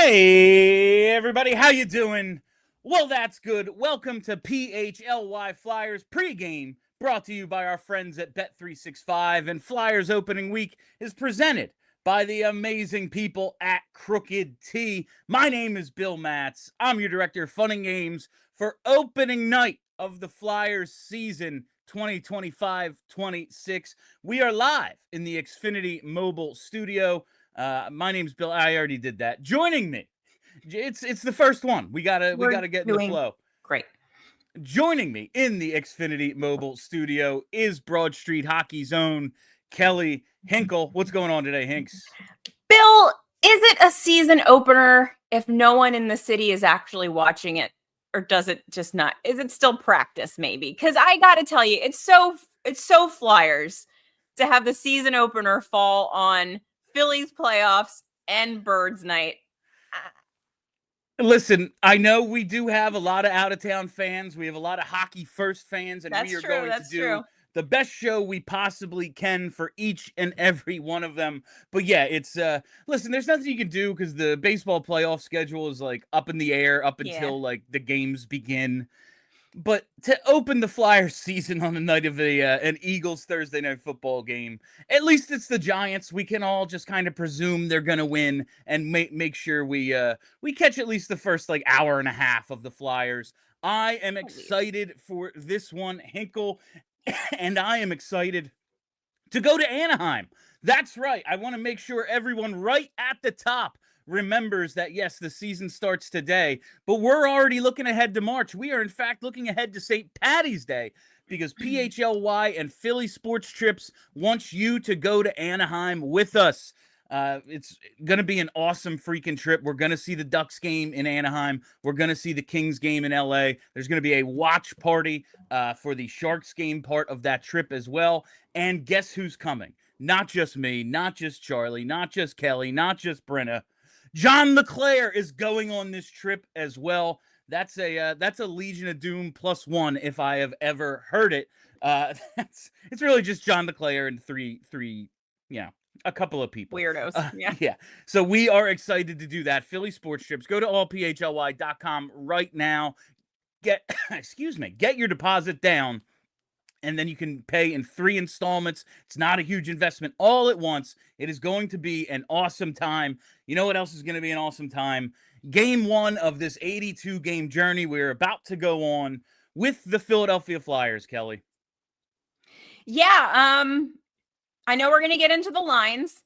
Hey, everybody, how you doing? Well, that's good. Welcome to PHLY Flyers pregame, brought to you by our friends at Bet365, and Flyers opening week is presented by the amazing people at Crooked T. My name is Bill Matz. I'm your director of fun and games for opening night of the Flyers season 2025-26. We are live in the Xfinity mobile studio. My name's Bill. I already did that. Joining me, it's the first one. We gotta get in the flow. Great. Joining me in the Xfinity mobile studio is Broad Street Hockey's own Kelly Hinkle. What's going on today, Hinks? Bill, is it a season opener if no one in the city is actually watching it, or does it just not? Is it still practice maybe? Because I gotta tell you, it's so Flyers to have the season opener fall on Phillies playoffs and Birds night. Listen, I know we do have a lot of out-of-town fans. We have a lot of hockey first fans, and we are going to do the best show we possibly can for each and every one of them. But yeah, it's listen, there's nothing you can do because the baseball playoff schedule is like up in the air up until like the games begin. But to open the Flyers season on the night of an Eagles Thursday night football game, at least it's the Giants. We can all just kind of presume they're going to win and make sure we catch at least the first like hour and a half of the Flyers. I am excited for this one, Hinkle, and I am excited to go to Anaheim. That's right. I want to make sure everyone right at the top remembers that, yes, the season starts today, but we're already looking ahead to March. We are, in fact, looking ahead to St. Patty's Day because PHLY and Philly Sports Trips wants you to go to Anaheim with us. It's going to be an awesome freaking trip. We're going to see the Ducks game in Anaheim. We're going to see the Kings game in LA. There's going to be a watch party for the Sharks game part of that trip as well. And guess who's coming? Not just me, not just Charlie, not just Kelly, not just Brenna. John LeClaire is going on this trip as well. That's a Legion of Doom +1 if I have ever heard it. It's really just John LeClaire and three, a couple of people. Weirdos. Yeah. So we are excited to do that. Philly Sports Trips. Go to allphly.com right now. Get your deposit down. And then you can pay in 3 installments. It's not a huge investment all at once. It is going to be an awesome time. You know what else is going to be an awesome time? Game 1 of this 82-game journey we're about to go on with the Philadelphia Flyers, Kelly. Yeah, I know we're going to get into the lines.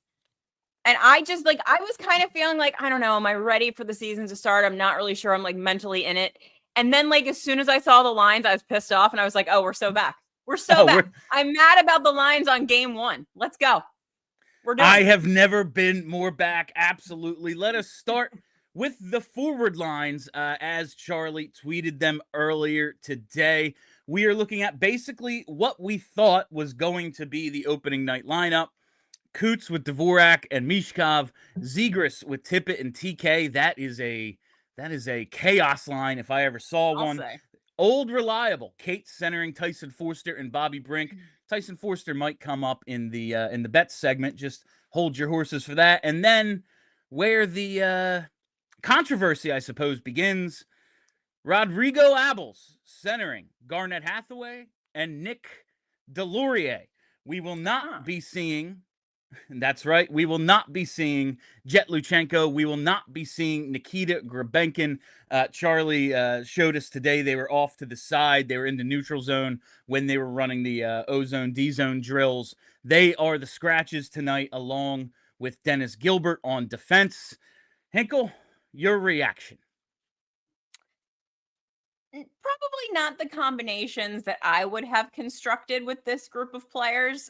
And I was kind of feeling like, I don't know, am I ready for the season to start? I'm not really sure. I'm like mentally in it. And then like as soon as I saw the lines, I was pissed off and I was like, oh, we're so back. We're so back. I'm mad about the lines on game 1. Let's go. We're done. I have never been more back. Absolutely. Let us start with the forward lines as Charlie tweeted them earlier today. We are looking at basically what we thought was going to be the opening night lineup. Coots with Dvorak and Michkov. Zegras with Tippett and TK. That is a chaos line if I ever saw one. Old reliable. Kate centering Tyson Forster and Bobby Brink. Tyson Forster might come up in the bet segment. Just hold your horses for that. And then where the controversy, I suppose, begins, Rodrigo Abels centering Garnett Hathaway and Nick Delorier. We will not be seeing... That's right. We will not be seeing Jet Luchenko. We will not be seeing Nikita Grabenkin. Charlie showed us today they were off to the side. They were in the neutral zone when they were running the O-zone, D-zone drills. They are the scratches tonight, along with Dennis Gilbert on defense. Hinkle, your reaction? Probably not the combinations that I would have constructed with this group of players.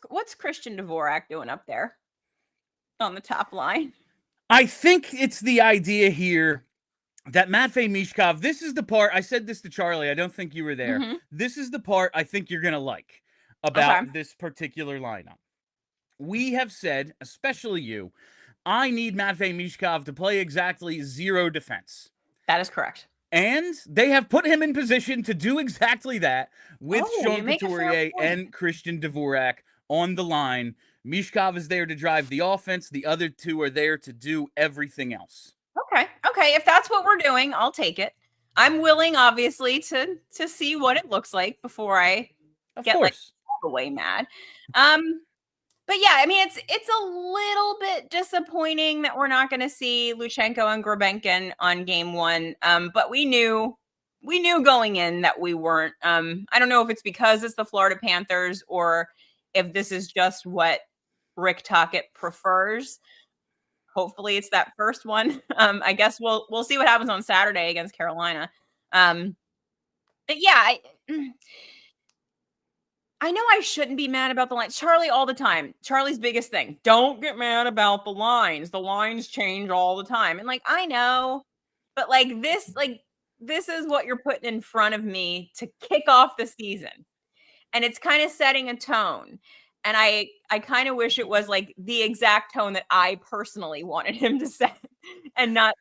What's Christian Dvorak doing up there on the top line? I think it's the idea here that Matvei Michkov, this is the part, I said this to Charlie, I don't think you were there. Mm-hmm. This is the part I think you're going to like about this particular lineup. We have said, especially you, I need Matvei Michkov to play exactly 0 defense. That is correct. And they have put him in position to do exactly that with Sean Couturier and Christian Dvorak on the line. Michkov is there to drive the offense. The other two are there to do everything else. Okay. If that's what we're doing, I'll take it. I'm willing, obviously, to see what it looks like before I get like all the way mad. But yeah, I mean, it's a little bit disappointing that we're not going to see Luchenko and Grebenkin on game 1. But we knew going in that we weren't. I don't know if it's because it's the Florida Panthers or if this is just what Rick Tocchet prefers. Hopefully it's that first one. I guess we'll see what happens on Saturday against Carolina. But yeah, I know I shouldn't be mad about the lines. Charlie all the time. Charlie's biggest thing. Don't get mad about the lines. The lines change all the time. And like, I know, but this is what you're putting in front of me to kick off the season. And it's kind of setting a tone. And I kind of wish it was like the exact tone that I personally wanted him to set and not.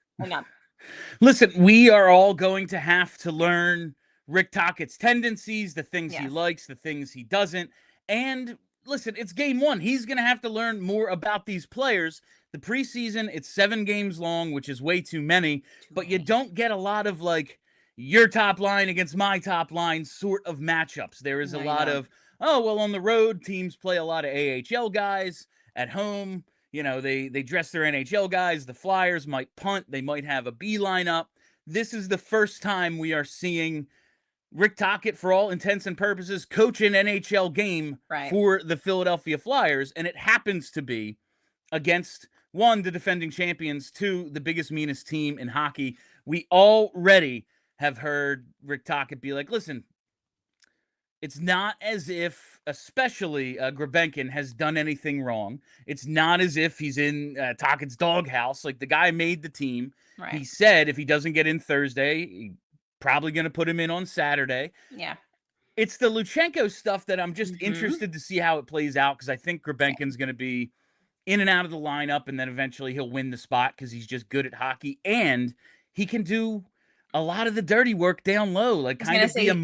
Listen, we are all going to have to learn Rick Tocchet's tendencies, the things he likes, the things he doesn't. And listen, it's game 1. He's going to have to learn more about these players. The preseason, it's 7 games long, which is way too many, but you don't get a lot of like your top line against my top line sort of matchups. There is a lot of, on the road, teams play a lot of AHL guys. At home, they dress their NHL guys. The Flyers might punt. They might have a B lineup. This is the first time we are seeing Rick Tocchet, for all intents and purposes, coach an NHL game for the Philadelphia Flyers, and it happens to be against, 1, the defending champions, 2, the biggest, meanest team in hockey. We already have heard Rick Tocchet be like, listen, it's not as if, especially Grebenkin, has done anything wrong. It's not as if he's in Tocchet's doghouse. Like, the guy made the team. Right. He said if he doesn't get in Thursday, probably going to put him in on Saturday. Yeah. It's the Luchenko stuff that I'm just interested to see how it plays out, because I think Grebenkin's going to be in and out of the lineup, and then eventually he'll win the spot because he's just good at hockey, and he can do a lot of the dirty work down low, like kind of be a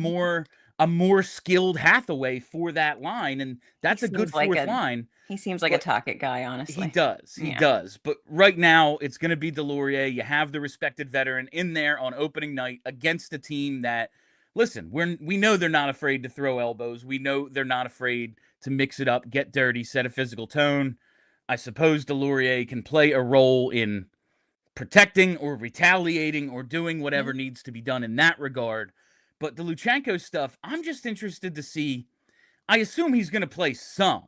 more skilled Hathaway for that line, and that's a good fourth line. He seems like a Tocchet guy, honestly. He does. He does. But right now, it's going to be Delorier. You have the respected veteran in there on opening night against a team that, listen, we know they're not afraid to throw elbows. We know they're not afraid to mix it up, get dirty, set a physical tone. I suppose Delorier can play a role in protecting or retaliating or doing whatever needs to be done in that regard. But the Luchenko stuff, I'm just interested to see. I assume he's going to play some.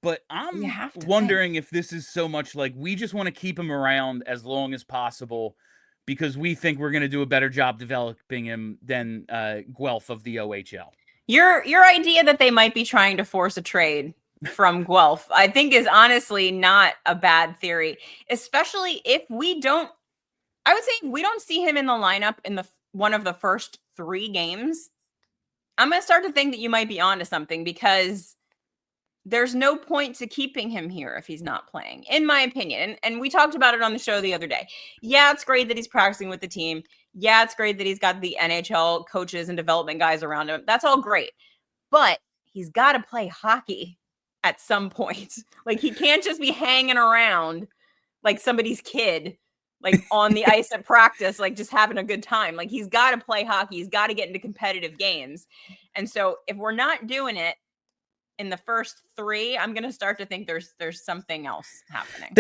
But I'm wondering if this is so much like we just want to keep him around as long as possible because we think we're going to do a better job developing him than Guelph of the OHL. Your idea that they might be trying to force a trade from Guelph, I think, is honestly not a bad theory, especially if we don't see him in the lineup in one of the first 3 games. I'm going to start to think that you might be onto something, because there's no point to keeping him here if he's not playing, in my opinion. And we talked about it on the show the other day. Yeah, it's great that he's practicing with the team. Yeah, it's great that he's got the NHL coaches and development guys around him. That's all great. But he's got to play hockey at some point. Like, he can't just be hanging around like somebody's kid, like on the ice at practice, like just having a good time. Like, he's got to play hockey. He's got to get into competitive games. And so if we're not doing it in the first 3, I'm going to start to think there's something else happening.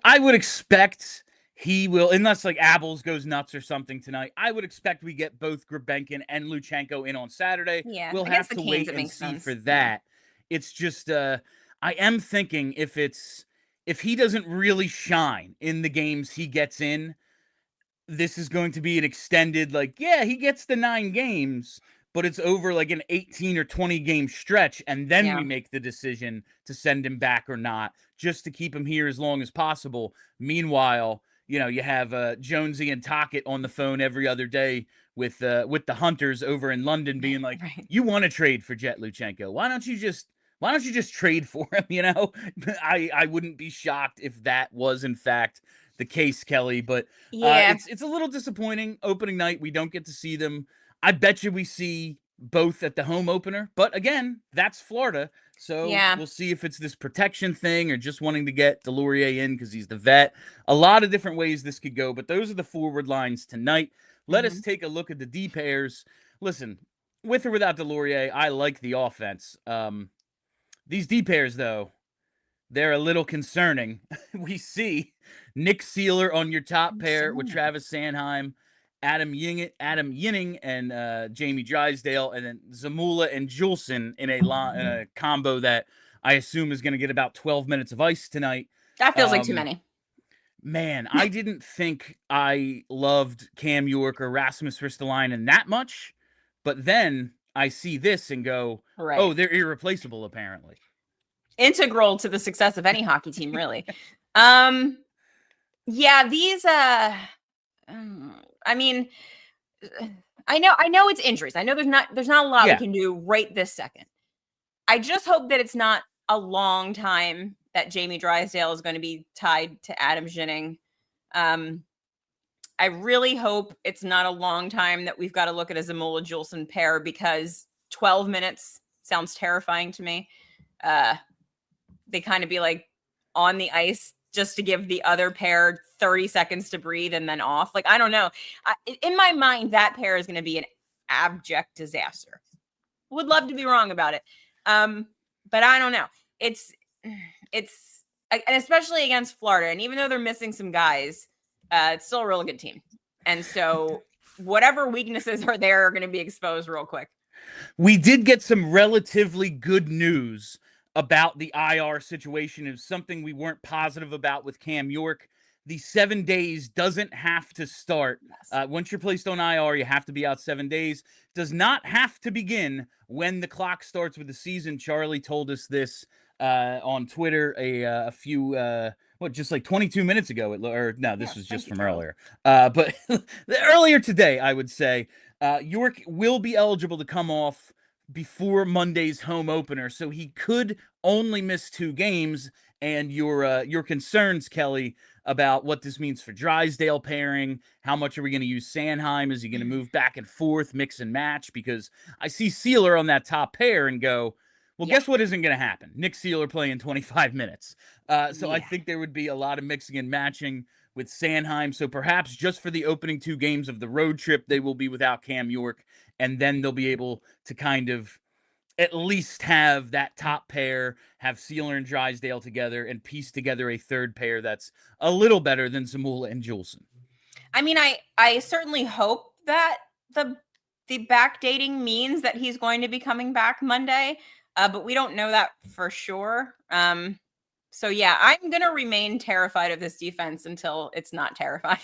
I would expect he will, unless like Abels goes nuts or something tonight. I would expect we get both Grebenkin and Luchenko in on Saturday. Yeah, we'll have to wait and see for that. It's just I am thinking if he doesn't really shine in the games he gets in, this is going to be an extended, like, yeah, he gets the 9 games, but it's over like an 18 or 20 game stretch, and then we make the decision to send him back or not, just to keep him here as long as possible. Meanwhile, you have Jonesy and Tocchet on the phone every other day with the Hunters over in London, being like, you want to trade for Jet Luchenko? Why don't you just trade for him? I wouldn't be shocked if that was in fact the case, Kelly. But it's a little disappointing. Opening night, we don't get to see them. I bet you we see both at the home opener. But again, that's Florida. So we'll see if it's this protection thing or just wanting to get Delorier in because he's the vet. A lot of different ways this could go, but those are the forward lines tonight. Let us take a look at the D pairs. Listen, with or without Delorier, I like the offense. These D pairs, though, they're a little concerning. We see Nick Seeler on your top pair with Travis Sanheim, Adam Yinning and Jamie Drysdale, and then Zamula and Juleson in a combo that I assume is going to get about 12 minutes of ice tonight. That feels like too many. Man, I didn't think I loved Cam York or Rasmus Ristolainen that much, but then I see this and go, oh, they're irreplaceable, apparently. Integral to the success of any hockey team, really. Yeah, these I mean, I know it's injuries. I know there's not a lot we can do right this second. I just hope that it's not a long time that Jamie Drysdale is going to be tied to Adam Yinning. I really hope it's not a long time that we've got to look at a Zamula Juleson pair, because 12 minutes sounds terrifying to me. They kind of be like on the ice just to give the other pair 30 seconds to breathe and then off. Like, I don't know. In my mind, that pair is going to be an abject disaster. Would love to be wrong about it. But I don't know. It's, and especially against Florida. And even though they're missing some guys, it's still a really good team. And so whatever weaknesses are there are going to be exposed real quick. We did get some relatively good news about the IR situation. Is something we weren't positive about with Cam York. The 7 days doesn't have to start. Once you're placed on IR, you have to be out 7 days. Does not have to begin when the clock starts with the season. Charlie told us this on Twitter a few, just like 22 minutes ago. This was just from earlier. But earlier today, I would say, York will be eligible to come off before Monday's home opener, so he could only miss 2 games. And your concerns, Kelly, about what this means for Drysdale pairing, how much are we going to use Sanheim? Is he going to move back and forth, mix and match? Because I see Seeler on that top pair and go, well, guess what isn't going to happen? Nick Seeler playing 25 minutes. I think there would be a lot of mixing and matching with Sanheim. So perhaps just for the opening 2 games of the road trip, they will be without Cam York. And then they'll be able to kind of at least have that top pair, have Seeler and Drysdale together, and piece together a third pair that's a little better than Zamula and Juleson. I mean, I certainly hope that the backdating means that he's going to be coming back Monday, but we don't know that for sure. So yeah, I'm going to remain terrified of this defense until it's not terrifying.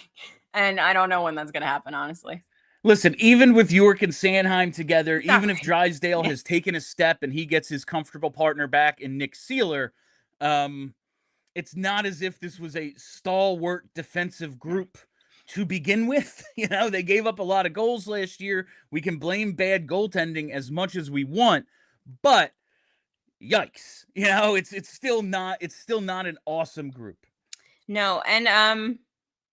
And I don't know when that's going to happen, honestly. Listen, even with York and Sanheim together, even if Drysdale has taken a step and he gets his comfortable partner back in Nick Seeler, it's not as if this was a stalwart defensive group to begin with. You know, they gave up a lot of goals last year. We can blame bad goaltending as much as we want, but yikes. You know, it's still not an awesome group. No, and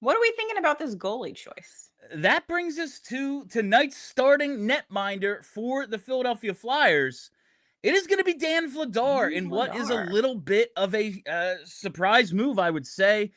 what are we thinking about this goalie choice? That brings us to tonight's starting netminder for the Philadelphia Flyers. It is going to be Dan Vladar in what is a little bit of a surprise move, I would say.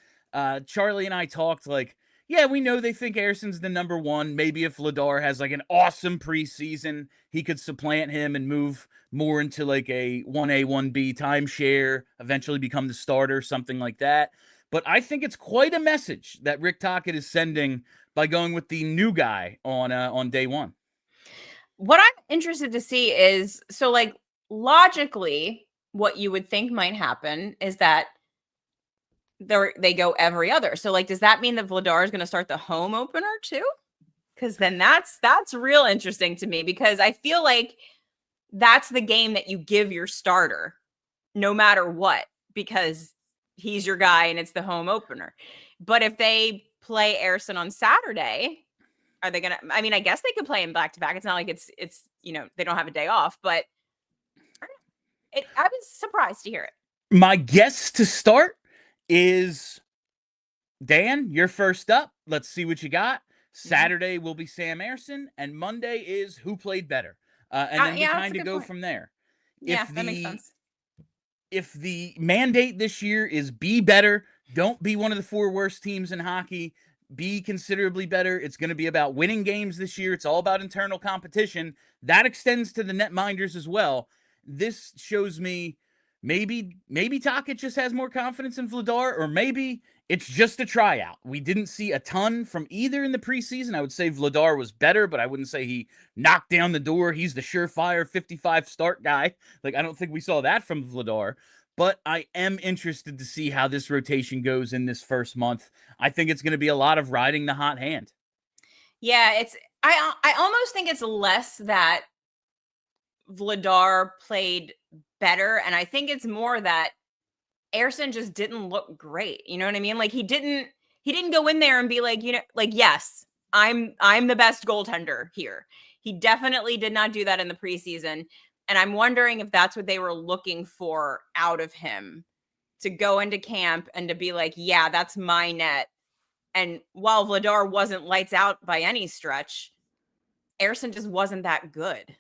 Charlie and I talked like, yeah, we know they think Ersson's the number 1. Maybe if Vladar has like an awesome preseason, he could supplant him and move more into like a 1A, 1B timeshare, eventually become the starter, something like that. But I think it's quite a message that Rick Tocchet is sending by going with the new guy on day 1. What I'm interested to see is, so like logically, what you would think might happen is that they go every other. So like, does that mean that Vladar is going to start the home opener too? Because then that's real interesting to me, because I feel like that's the game that you give your starter no matter what, because he's your guy and it's the home opener. But if they play Ersson on Saturday, are they gonna? I mean, I guess they could play him back to back. It's not like it's they don't have a day off, but I was surprised to hear it. My guess to start is Dan. You're first up. Let's see what you got. Saturday will be Sam Ersson, and Monday is who played better. and then we yeah, kind of go from there. Yeah, that makes sense. If the mandate this year is be better, don't be one of the 4 worst teams in hockey, be considerably better. It's going to be about winning games this year. It's all about internal competition. That extends to the netminders as well. This shows me maybe Tocchet just has more confidence in Vladar, or maybe it's just a tryout. We didn't see a ton from either in the preseason. I would say Vladar was better, but I wouldn't say he knocked down the door. He's the surefire 55 start guy. Like, I don't think we saw that from Vladar. But I am interested to see how this rotation goes in this first month. I think it's going to be a lot of riding the hot hand. Yeah, I almost think it's less that Vladar played better, and I think it's more that Ersson just didn't look great. You know what I mean? Like he didn't go in there and be like, like, yes, I'm the best goaltender here. He definitely did not do that in the preseason. And I'm wondering if that's what they were looking for out of him, to go into camp and to be like, yeah, that's my net. And while Vladar wasn't lights out by any stretch, Ersson just wasn't that good.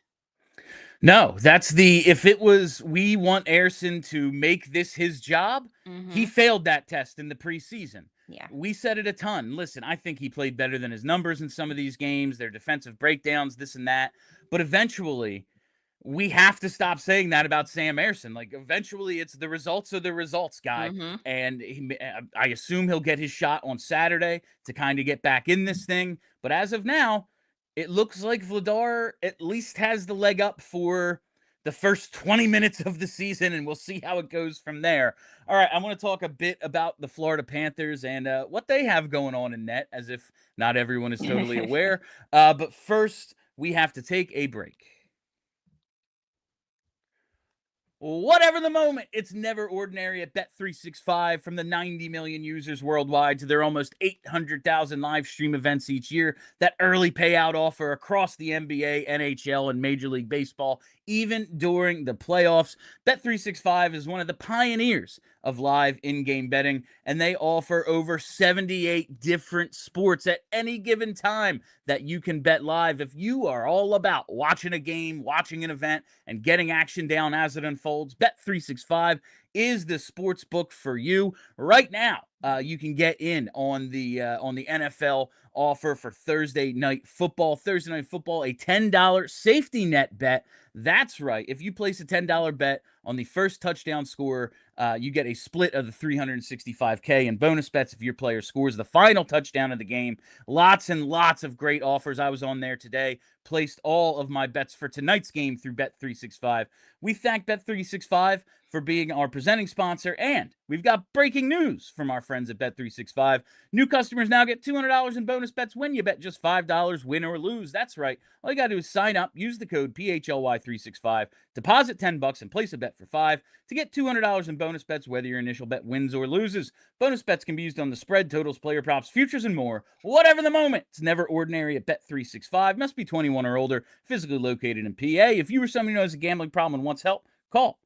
No, if it was, we want Ersson to make this his job, he failed that test in the preseason. Yeah. We said it a ton. Listen, I think he played better than his numbers in some of these games, their defensive breakdowns, this and that. But eventually, we have to stop saying that about Sam Ersson. Like, eventually, it's the results are the results, guy. And I assume he'll get his shot on Saturday to kind of get back in this thing. But as of now, it looks like Vladar at least has the leg up for the first 20 minutes of the season, and we'll see how it goes from there. All right, I want to talk a bit about the Florida Panthers and what they have going on in net, as if not everyone is totally aware. But first, we have to take a break. Whatever the moment, it's never ordinary at Bet365. From the 90 million users worldwide to their almost 800,000 live stream events each year, that early payout offer across the NBA, NHL, and Major League Baseball, even during the playoffs. Bet365 is one of the pioneers of live in-game betting, and they offer over 78 different sports at any given time that you can bet live. If you are all about watching a game, watching an event, and getting action down as it unfolds, Bet365 is the sports book for you. Right now, you can get in on the NFL offer for Thursday Night Football, a $10 safety net bet. That's right. If you place a $10 bet on the first touchdown scorer, you get a split of the $365K in bonus bets if your player scores the final touchdown of the game. Lots and lots of great offers. I was on there today, placed all of my bets for tonight's game through Bet365. We thank Bet365 for being our presenting sponsor, and we've got breaking news from our friends at Bet365. New customers now get $200 in bonus bets when you bet just $5, win or lose. That's right. All you got to do is sign up, use the code PHLY365, deposit $10 and place a bet for $5 to get $200 in bonus bets whether your initial bet wins or loses. Bonus bets can be used on the spread, totals, player props, futures, and more. Whatever the moment, it's never ordinary at Bet365. Must be 21 or older, physically located in PA. If you or someone who has a gambling problem and wants help, call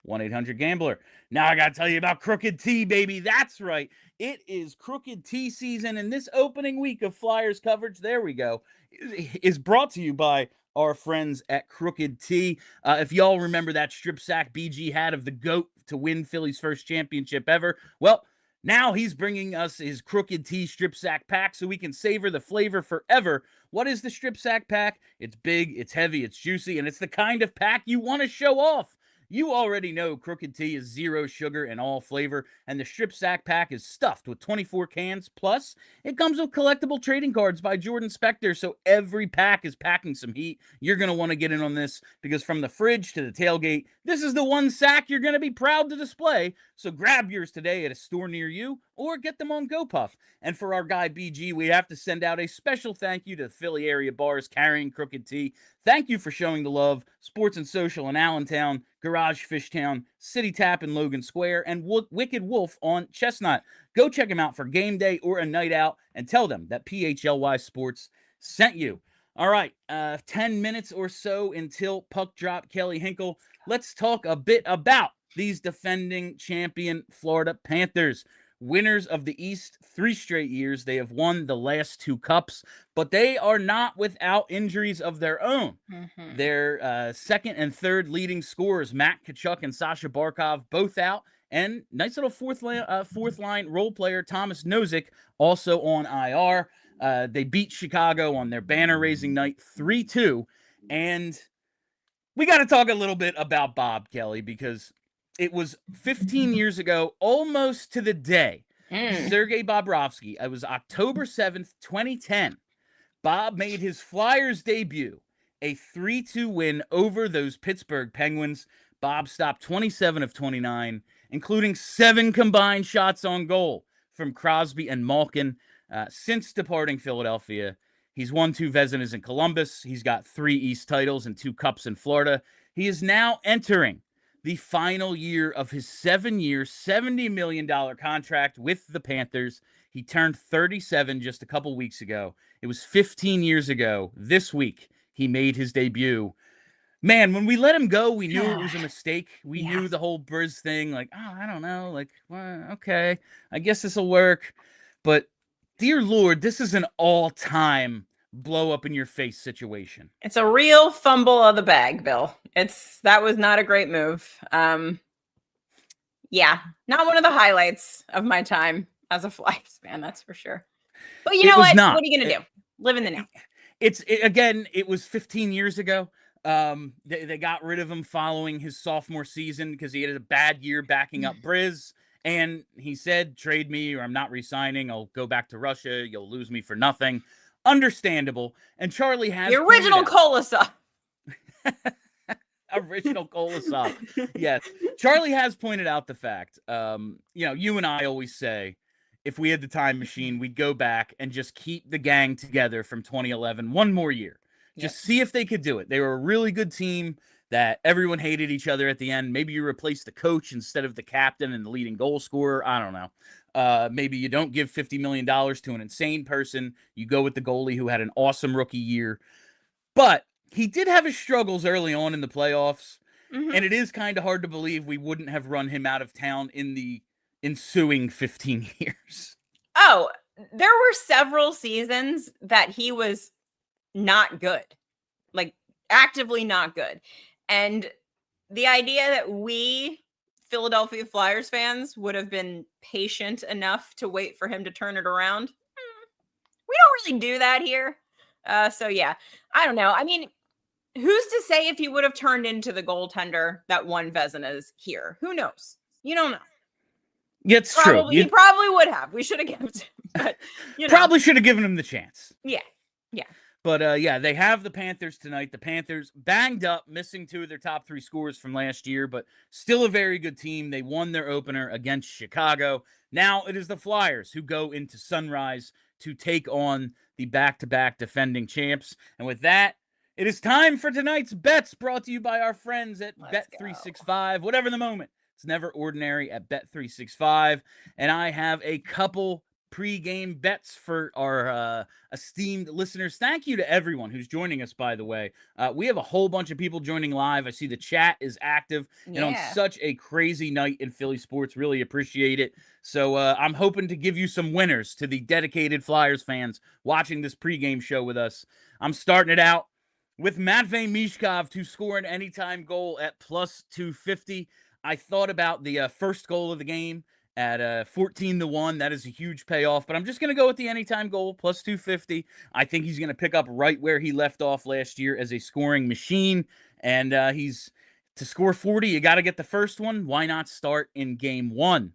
1-800-GAMBLER. Now I got to tell you about Crooked Tea, baby. That's right. It is Crooked Tea season, and this opening week of Flyers coverage, there we go, is brought to you by our friends at Crooked Tea. If y'all remember that strip sack BG had of the GOAT to win Philly's first championship ever, well, now he's bringing us his Crooked Tea strip sack pack so we can savor the flavor forever. What is the strip sack pack? It's big, it's heavy, it's juicy, and it's the kind of pack you want to show off. You already know Crooked Tea is zero sugar and all flavor, and the strip sack pack is stuffed with 24 cans. Plus, it comes with collectible trading cards by Jordan Spector, so every pack is packing some heat. You're going to want to get in on this, because from the fridge to the tailgate, this is the one sack you're going to be proud to display. So grab yours today at a store near you, or get them on GoPuff. And for our guy BG, we have to send out a special thank you to the Philly area bars carrying Crooked Tea. Thank you for showing the love. Sports and Social in Allentown, Garage Fishtown, City Tap in Logan Square, and Wicked Wolf on Chestnut. Go check them out for game day or a night out, and tell them that PHLY Sports sent you. All right, 10 minutes or so until puck drop. Kelly Hinkle, let's talk a bit about these defending champion Florida Panthers. winners of the East 3 straight years. They have won the last 2 cups, but they are not without injuries of their own. Mm-hmm. Their second and third leading scorers, Matt Tkachuk and Sasha Barkov, both out. And nice little fourth line role player, Thomas Nozick, also on IR. They beat Chicago on their banner-raising night 3-2. And we got to talk a little bit about Bob Kelly, because it was 15 years ago, almost to the day, Sergei Bobrovsky. It was October 7th, 2010. Bob made his Flyers debut, a 3-2 win over those Pittsburgh Penguins. Bob stopped 27 of 29, including 7 combined shots on goal from Crosby and Malkin. Since departing Philadelphia, he's won 2 Vezinas in Columbus. He's got 3 East titles and 2 cups in Florida. He is now entering the final year of his 7-year, $70 million contract with the Panthers. He turned 37 just a couple weeks ago. It was 15 years ago this week he made his debut. Man, when we let him go, we knew it was a mistake. We knew the whole Briz thing, like, oh, I don't know, like, well, okay, I guess this will work. But, dear Lord, this is an all-time blow-up-in-your-face situation. It's a real fumble of the bag, Bill. That was not a great move. Yeah, not one of the highlights of my time as a Flyers fan, that's for sure. But you know what? What are you going to do? Live in the now. It was 15 years ago. They got rid of him following his sophomore season because he had a bad year backing up Briz. And he said, trade me or I'm not re-signing. I'll go back to Russia. You'll lose me for nothing. Understandable. And Charlie has the original Kolosov. Original Kolosov. Yes. Charlie has pointed out the fact, you and I always say, if we had the time machine, we'd go back and just keep the gang together from 2011 one more year. Just see if they could do it. They were a really good team that everyone hated each other at the end. Maybe you replace the coach instead of the captain and the leading goal scorer. I don't know. Maybe you don't give $50 million to an insane person. You go with the goalie who had an awesome rookie year. But he did have his struggles early on in the playoffs. Mm-hmm. And it is kind of hard to believe we wouldn't have run him out of town in the ensuing 15 years. Oh, there were several seasons that he was not good, like actively not good. And the idea that we Philadelphia Flyers fans would have been patient enough to wait for him to turn it around, we don't really do that here. So yeah, I don't know. I mean, who's to say if he would have turned into the goaltender that won Vezinas here? Who knows? You don't know. Yeah, it's true. He probably would have. We should have given him, but probably should have given him the chance. Yeah. But they have the Panthers tonight. The Panthers banged up, missing 2 of their top 3 scorers from last year, but still a very good team. They won their opener against Chicago. Now it is the Flyers who go into Sunrise to take on the back-to-back defending champs. And with that, it is time for tonight's bets, brought to you by our friends at Bet365. Whatever the moment, it's never ordinary at Bet365. And I have a couple pre-game bets for our esteemed listeners. Thank you to everyone who's joining us, by the way. We have a whole bunch of people joining live. I see the chat is active. And on such a crazy night in Philly sports, really appreciate it. So I'm hoping to give you some winners to the dedicated Flyers fans watching this pregame show with us. I'm starting it out with Matvei Michkov to score an anytime goal at plus 250. I thought about the first goal of the game at 14-1. That is a huge payoff, but I'm just going to go with the anytime goal, plus 250. I think he's going to pick up right where he left off last year as a scoring machine, and he's to score 40, you got to get the first one. Why not start in game 1?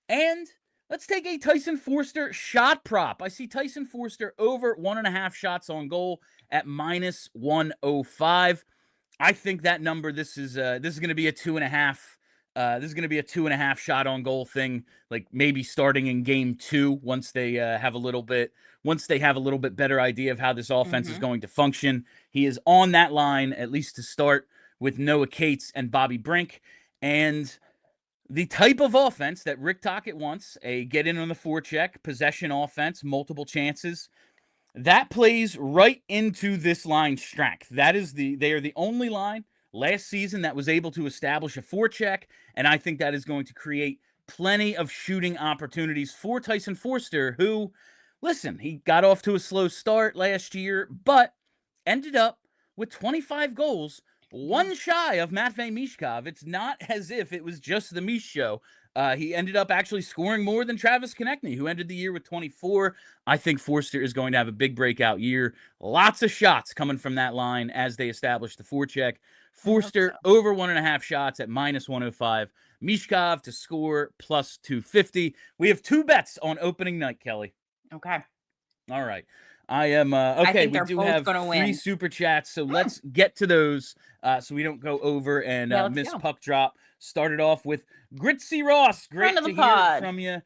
And let's take a Tyson Foerster shot prop. I see Tyson Foerster over 1.5 shots on goal at minus 105. I think that number, this is going to be a 2.5. This is going to be a 2.5 shot on goal thing, like maybe starting in game 2 once they have a little bit better idea of how this offense is going to function. He is on that line, at least to start, with Noah Cates and Bobby Brink. And the type of offense that Rick Tocchet wants, a get in on the forecheck, possession offense, multiple chances, that plays right into this line's strength. They are the only line last season that was able to establish a forecheck, and I think that is going to create plenty of shooting opportunities for Tyson Foerster, who, listen, he got off to a slow start last year, but ended up with 25 goals, one shy of Matvei Michkov. It's not as if it was just the Mich show. He ended up actually scoring more than Travis Konechny, who ended the year with 24. I think Foerster is going to have a big breakout year. Lots of shots coming from that line as they establish the forecheck. Foerster over 1.5 shots at -105. Michkov to score +250. We have 2 bets on opening night, Kelly. Okay. All right. I am okay. We do have 3 super chats, so let's get to those so we don't go over and miss puck drop. Started off with Gritzy Ross. Great to hear from you.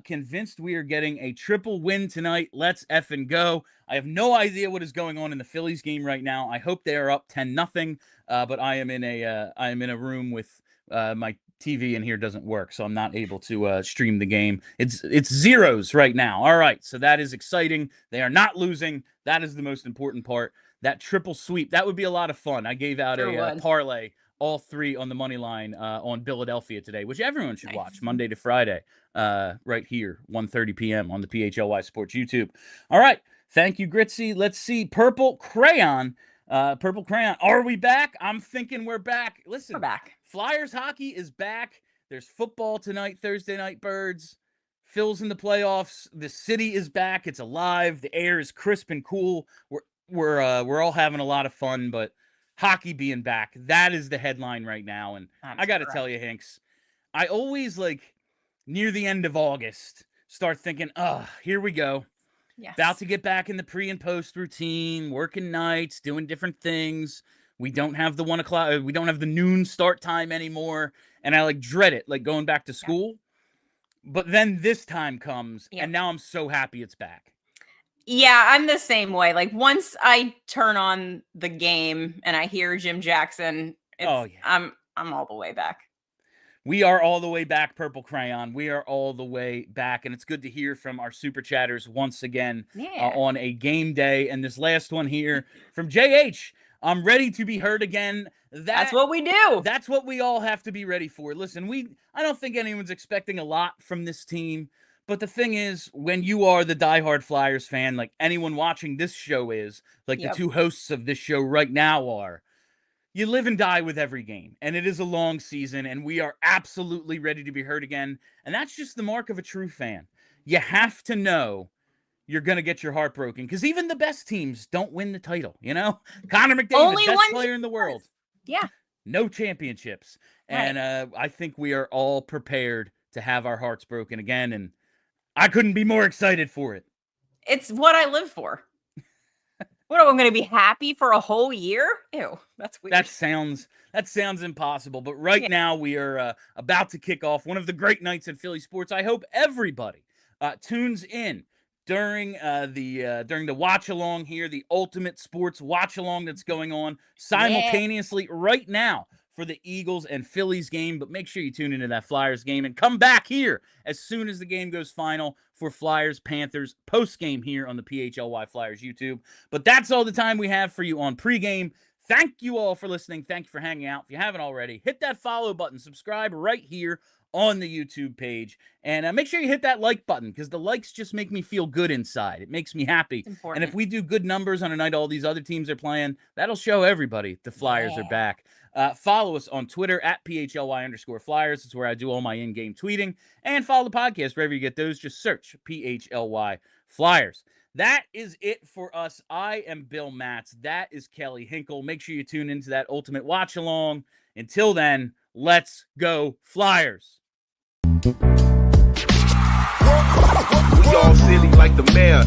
Convinced we are getting a triple win tonight. Let's effing go. I have no idea what is going on in the Phillies game right now. I hope they are up 10-0. But I am in a room with my TV in here doesn't work, so I'm not able to stream the game. It's zeros right now. All right, so that is exciting. They are not losing. That is the most important part. That triple sweep, that would be a lot of fun. I gave out a parlay, all 3 on the money line on Philadelphia today, which everyone should watch Monday to Friday, right here, 1:30 p.m. on the PHLY Sports YouTube. All right, thank you, Gritzy. Let's see, Purple Crayon. Are we back? I'm thinking we're back. Listen, we're back. Flyers hockey is back. There's football tonight, Thursday night birds. Phil's in the playoffs. The city is back. It's alive. The air is crisp and cool. We're all having a lot of fun, but hockey being back, that is the headline right now. And I got to tell you, Hanks, I always near the end of August start thinking, here we go. Yes. About to get back in the pre and post routine, working nights, doing different things. We don't have the 1 o'clock. We don't have the noon start time anymore. And I dread it, going back to school. Yeah. But then this time comes, and now I'm so happy it's back. Yeah, I'm the same way. Once I turn on the game and I hear Jim Jackson, I'm all the way back. We are all the way back, Purple Crayon. We are all the way back, and it's good to hear from our super chatters once again on a game day. And this last one here from JH, I'm ready to be heard again. That's what we do. That's what we all have to be ready for. Listen, I don't think anyone's expecting a lot from this team, but the thing is, when you are the diehard Flyers fan, like anyone watching this show is, the 2 hosts of this show right now are, you live and die with every game, and it is a long season, and we are absolutely ready to be heard again, and that's just the mark of a true fan. You have to know you're going to get your heart broken, because even the best teams don't win the title, Connor McDavid, best player in the world. Yeah. No championships. And I think we are all prepared to have our hearts broken again, and I couldn't be more excited for it. It's what I live for. What, am I going to be happy for a whole year? Ew, that's weird. That sounds impossible. But right now we are about to kick off one of the great nights in Philly sports. I hope everybody tunes in during the watch along here, the ultimate sports watch along that's going on simultaneously right now for the Eagles and Phillies game. But make sure you tune into that Flyers game and come back here as soon as the game goes final for Flyers Panthers post game here on the PHLY Flyers YouTube. But that's all the time we have for you on pregame. Thank you all for listening. Thank you for hanging out. If you haven't already, hit that follow button, subscribe right here on the YouTube page, and make sure you hit that like button, because the likes just make me feel good inside. It makes me happy. And if we do good numbers on a night all these other teams are playing, that'll show everybody the Flyers are back. Follow us on Twitter at PHLY_Flyers. It's where I do all my in-game tweeting. And follow the podcast wherever you get those. Just search PHLY Flyers. That is it for us. I am Bill Matz. That is Kelly Hinkle. Make sure you tune into that ultimate watch along. Until then, let's go Flyers. We all silly like the mayor.